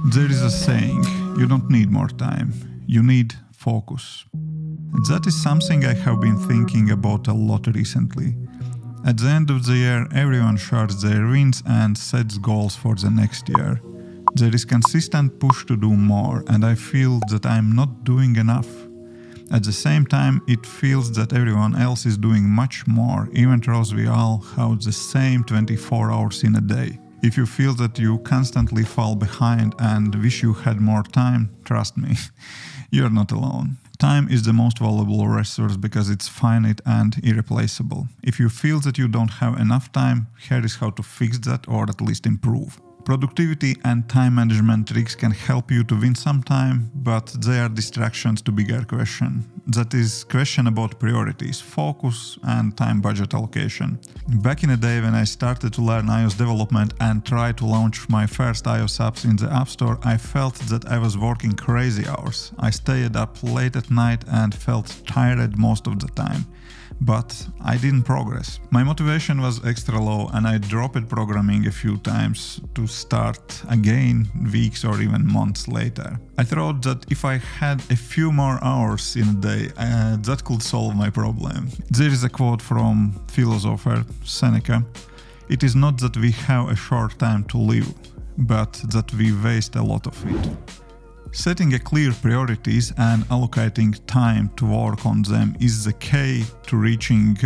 There is a saying, you don't need more time, you need focus. That is something I have been thinking about a lot recently. At the end of the year, everyone shares their wins and sets goals for the next year. There is consistent push to do more, and I feel that I'm not doing enough. At the same time, it feels that everyone else is doing much more, even though we all have the same 24 hours in a day. If you feel that you constantly fall behind and wish you had more time, trust me, you're not alone. Time is the most valuable resource because it's finite and irreplaceable. If you feel that you don't have enough time, here is how to fix that or at least improve. Productivity and time management tricks can help you to win some time, but they are distractions to bigger question. That is question about priorities, focus and time budget allocation. Back in the day when I started to learn iOS development and try to launch my first iOS apps in the App Store, I felt that I was working crazy hours. I stayed up late at night and felt tired most of the time. But I didn't progress. My motivation was extra low and I dropped programming a few times to start again weeks or even months later. I thought that if I had a few more hours in a day, that could solve my problem. There is a quote from philosopher Seneca. It is not that we have a short time to live, but that we waste a lot of it. Setting a clear priorities and allocating time to work on them is the key to reaching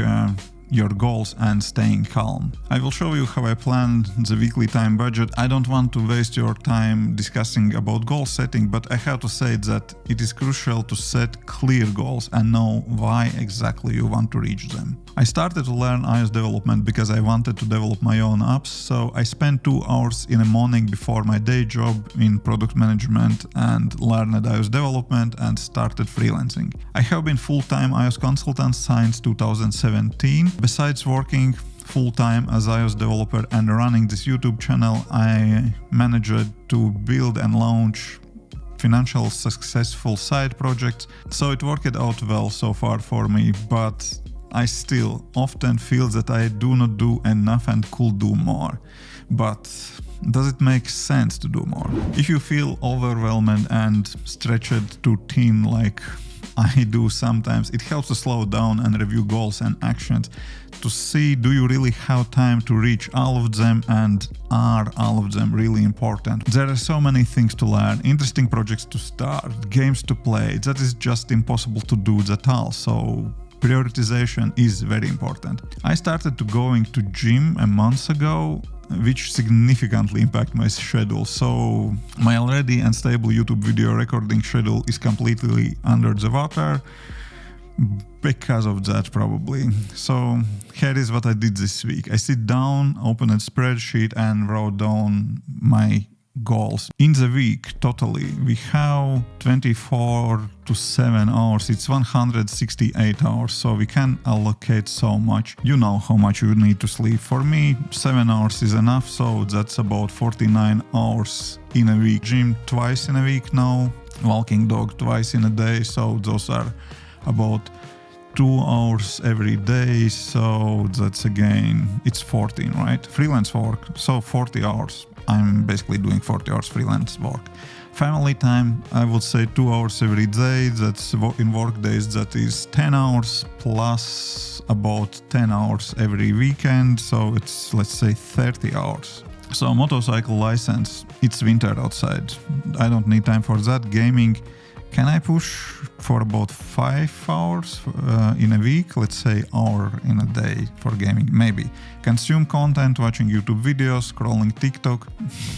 your goals and staying calm. I will show you how I planned the weekly time budget. I don't want to waste your time discussing about goal setting, but I have to say that it is crucial to set clear goals and know why exactly you want to reach them. I started to learn iOS development because I wanted to develop my own apps, so I spent 2 hours in the morning before my day job in product management and learned iOS development and started freelancing. I have been full-time iOS consultant since 2017. Besides working full-time as iOS developer and running this YouTube channel, I managed to build and launch financial successful side projects, so it worked out well so far for me, but I still often feel that I do not do enough and could do more. But does it make sense to do more? If you feel overwhelmed and stretched too thin like I do sometimes, it helps to slow down and review goals and actions to see, do you really have time to reach all of them and are all of them really important? There are so many things to learn, interesting projects to start, games to play, that is just impossible to do that all, so prioritization is very important. I started to going to gym a month ago, which significantly impacted my schedule. So my already unstable YouTube video recording schedule is completely under the water because of that probably. So here is what I did this week. I sit down, opened a spreadsheet and wrote down my goals. In the week, totally, we have 24 to 7 hours. It's 168 hours, so we can allocate so much. You know how much you need to sleep. For me, 7 hours is enough, so that's about 49 hours in a week. Gym twice in a week now, walking dog twice in a day, so those are about 2 hours every day, so that's again, it's 14, right? Freelance work, so 40 hours. I'm basically doing 40 hours freelance work. Family time, I would say 2 hours every day. That's in work days, that is 10 hours plus about 10 hours every weekend. So it's, let's say, 30 hours. So motorcycle license, it's winter outside. I don't need time for that. Gaming, can I push for about 5 hours in a week? Let's say hour in a day for gaming, maybe. Consume content, watching YouTube videos, scrolling TikTok.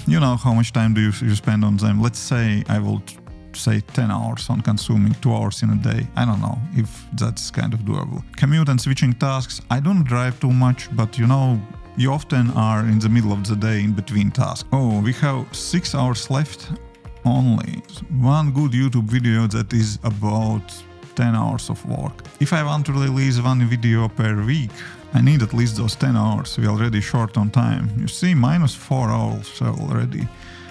You know how much time do you spend on them. Let's say I will say 10 hours on consuming 2 hours in a day. I don't know if that's kind of doable. Commute and switching tasks. I don't drive too much, but you know, you often are in the middle of the day in between tasks. Oh, we have 6 hours left. Only one good YouTube video that is about 10 hours of work. If I want to release one video per week, I need at least those 10 hours. We're already short on time. You see, minus 4 hours already.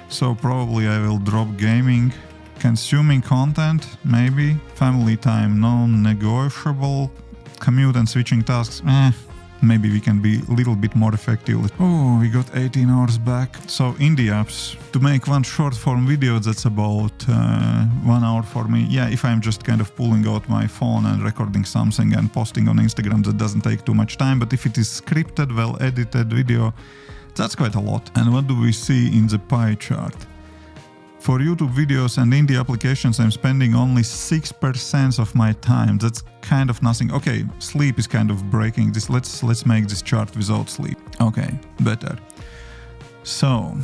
So probably I will drop gaming. Consuming content, maybe. Family time, non-negotiable. Commute and switching tasks, maybe we can be a little bit more effective. Oh, we got 18 hours back. So indie apps, to make one short form video that's about 1 hour for me. Yeah, if I'm just kind of pulling out my phone and recording something and posting on Instagram, that doesn't take too much time. But if it is scripted, well edited video, that's quite a lot. And what do we see in the pie chart? For YouTube videos and indie applications, I'm spending only 6% of my time. That's kind of nothing. Okay, sleep is kind of breaking this. Let's make this chart without sleep. Okay, better. So,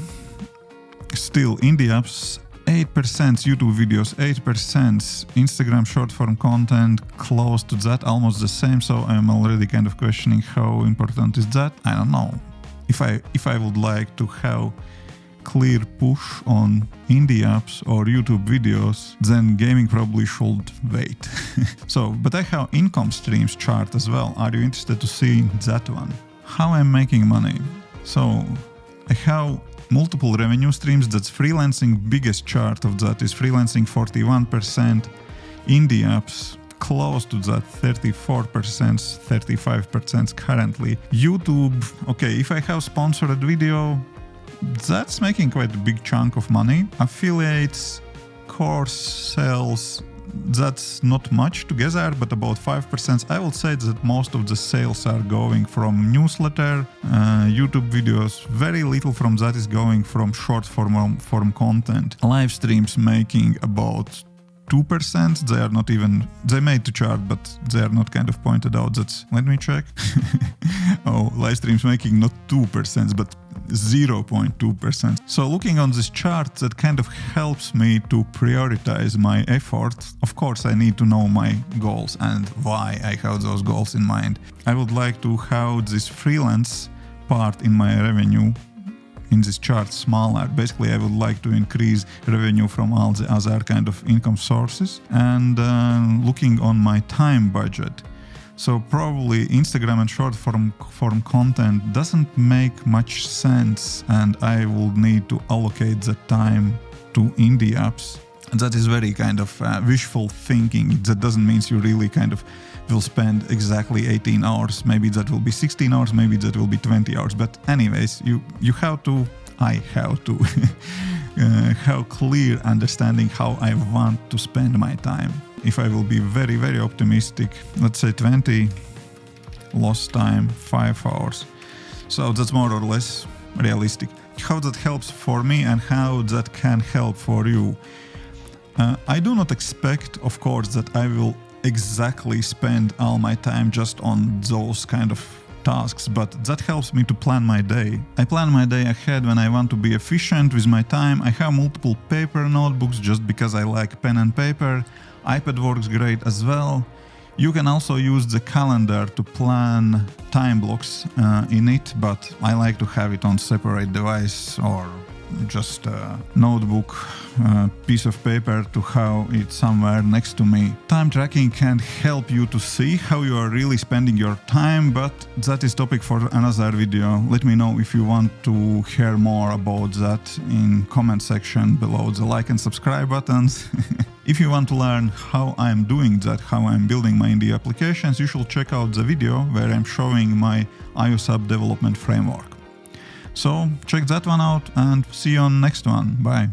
still indie apps, 8%, YouTube videos, 8%, Instagram short form content, close to that, almost the same. So I'm already kind of questioning how important is that. I don't know. If I would like to have clear push on indie apps or YouTube videos, then gaming probably should wait. So, but I have income streams chart as well. Are you interested to see that one? How I'm making money? So, I have multiple revenue streams. That's freelancing. Biggest chart of that is freelancing 41%, indie apps close to that 34%, 35% currently. YouTube, okay, if I have sponsored video, that's making quite a big chunk of money. Affiliates, course sales, that's not much together, but about 5%. I will say that most of the sales are going from newsletter, YouTube videos. Very little from that is going from short form content. Live streams making about 2%. They are not even, they made the chart, but they are not kind of pointed out. That's, let me check. Oh, live streams making not 2%, but 0.2%. So looking on this chart, that kind of helps me to prioritize my effort. Of course, I need to know my goals and why I have those goals in mind. I would like to have this freelance part in my revenue in this chart smaller. Basically, I would like to increase revenue from all the other kind of income sources. And looking on my time budget, so probably Instagram and short form content doesn't make much sense, and I will need to allocate the time to indie apps. And that is very kind of wishful thinking. That doesn't mean you really kind of will spend exactly 18 hours. Maybe that will be 16 hours, maybe that will be 20 hours. But anyways, you have to, I have to have clear understanding how I want to spend my time. If I will be very, very optimistic, let's say 20, lost time, 5 hours. So that's more or less realistic. How that helps for me and how that can help for you. I do not expect, of course, that I will exactly spend all my time just on those kind of tasks, but that helps me to plan my day. I plan my day ahead when I want to be efficient with my time. I have multiple paper notebooks just because I like pen and paper. iPad works great as well. You can also use the calendar to plan time blocks in it, but I like to have it on separate device or just a notebook, piece of paper to have it somewhere next to me. Time tracking can help you to see how you are really spending your time, but that is topic for another video. Let me know if you want to hear more about that in comment section below the like and subscribe buttons. If you want to learn how I'm doing that, how I'm building my indie applications, you should check out the video where I'm showing my iOS app development framework. So check that one out and see you on next one. Bye.